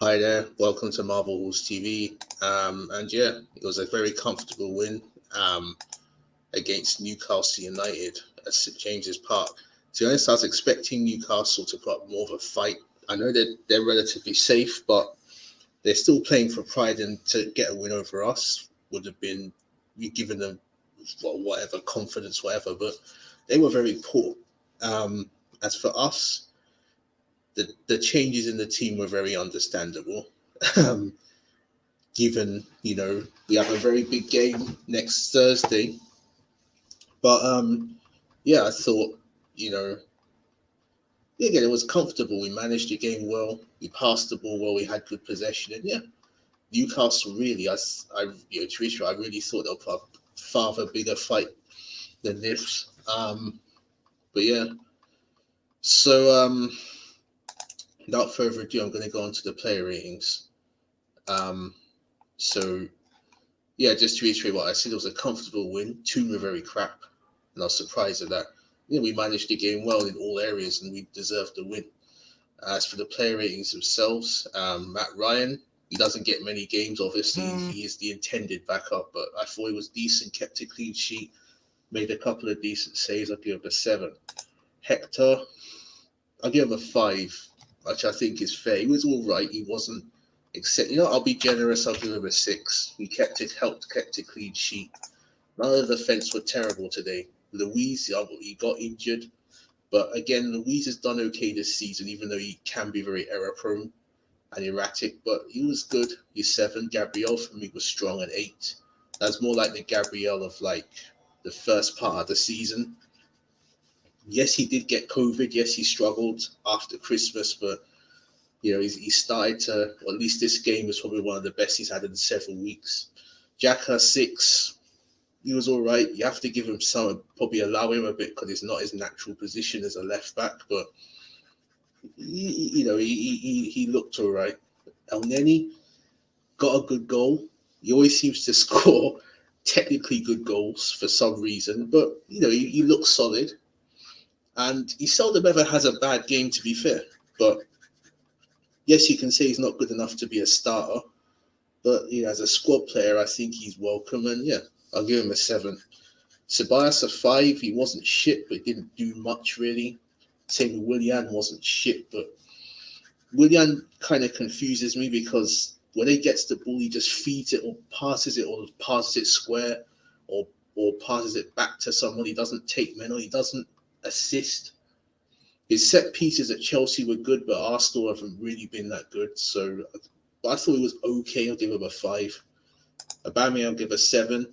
Hi there, welcome to Marvel Halls TV. And yeah, it was a very comfortable win against Newcastle United at St James's Park. To be honest, I was expecting Newcastle to put up more of a fight. I know that they're relatively safe, but they're still playing for pride, and to get a win over us would have been we given them whatever confidence, whatever. But they were very poor. As for us, the changes in the team were very understandable. Um, Given we have a very big game next Thursday, but yeah, I thought you know again it was comfortable. We managed the game well. We passed the ball well. We had good possession, and yeah, Newcastle really, Teresa, I really thought they'll put up far a bigger fight than this. But yeah, so without further ado, I'm going to go on to the player ratings. Um, so yeah, just to reiterate what I said, it was a comfortable win. Two were very crap, and I was surprised at that. We managed the game well in all areas, and we deserved the win. As for the player ratings themselves, Matt Ryan, he doesn't get many games, obviously. He is the intended backup, but I thought he was decent, kept a clean sheet, made a couple of decent saves. I'll give him a 7. Hector, I'll give him a 5, which I think is fair. He was all right. He wasn't, except, I'll be generous. I'll give him a 6. He kept a clean sheet. None of the defense were terrible today. Louise, he got injured. But again, Louise has done okay this season, even though he can be very error prone and erratic. But he was good. He's 7. Gabrielle for me was strong at 8. That's more like the Gabrielle of like the first part of the season. Yes, he did get COVID. Yes, he struggled after Christmas, but he started to, or at least this game was probably one of the best he's had in several weeks. Jacka 6. He was all right. You have to give him some, probably allow him a bit because it's not his natural position as a left back. But he looked all right. El Neni got a good goal. He always seems to score technically good goals for some reason, but he looks solid, and he seldom ever has a bad game. To be fair, but yes, you can say he's not good enough to be a starter. But as a squad player, I think he's welcome, and yeah, I'll give him a 7. Ceballos a 5. He wasn't shit, but didn't do much really. Same with Willian, wasn't shit, but Willian kind of confuses me because when he gets the ball, he just feeds it or passes it square, or passes it back to someone. He doesn't take men, or he doesn't assist. His set pieces at Chelsea were good, but Arsenal haven't really been that good. So, but I thought he was okay. I'll give him a 5. Aubameyang, I'll give a 7.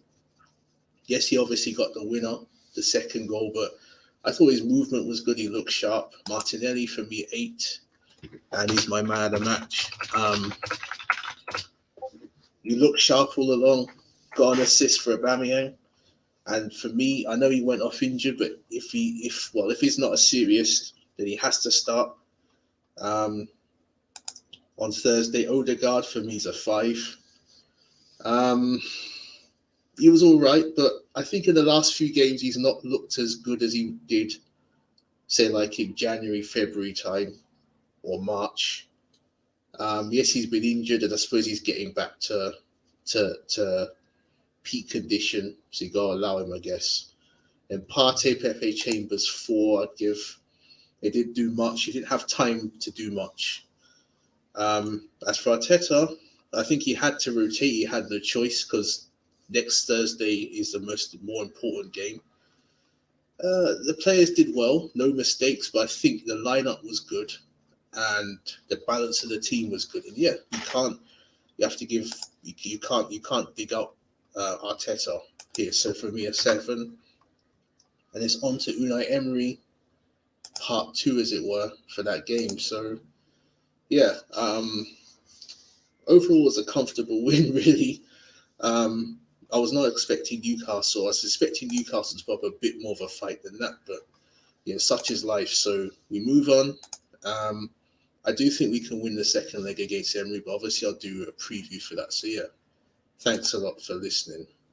Yes, he obviously got the winner, the second goal, but I thought his movement was good. He looked sharp. Martinelli for me 8, and he's my man of the match. He looked sharp all along. Got an assist for Aubameyang, and for me, I know he went off injured, but if he's not as serious, then he has to start. On Thursday, Odegaard for me is a 5. He was all right, but I think in the last few games he's not looked as good as he did, say, like in January, February time, or March. Yes, he's been injured, and I suppose he's getting back to peak condition, so you gotta allow him, I guess. And Partey, Pepe, Chambers 4. I'd give. He didn't do much. He didn't have time to do much. As for Arteta, I think he had to rotate. He had no choice because next Thursday is the more important game. The players did well, no mistakes, but I think the lineup was good and the balance of the team was good. And yeah, you have to give. You can't dig out Arteta here. So for me, a 7. And it's on to Unai Emery, part 2, as it were, for that game. So yeah, overall, it was a comfortable win, really. I was not expecting Newcastle. I was expecting Newcastle to put up a bit more of a fight than that, but such is life. So we move on. I do think we can win the second leg against Emery, but obviously I'll do a preview for that. So yeah, thanks a lot for listening.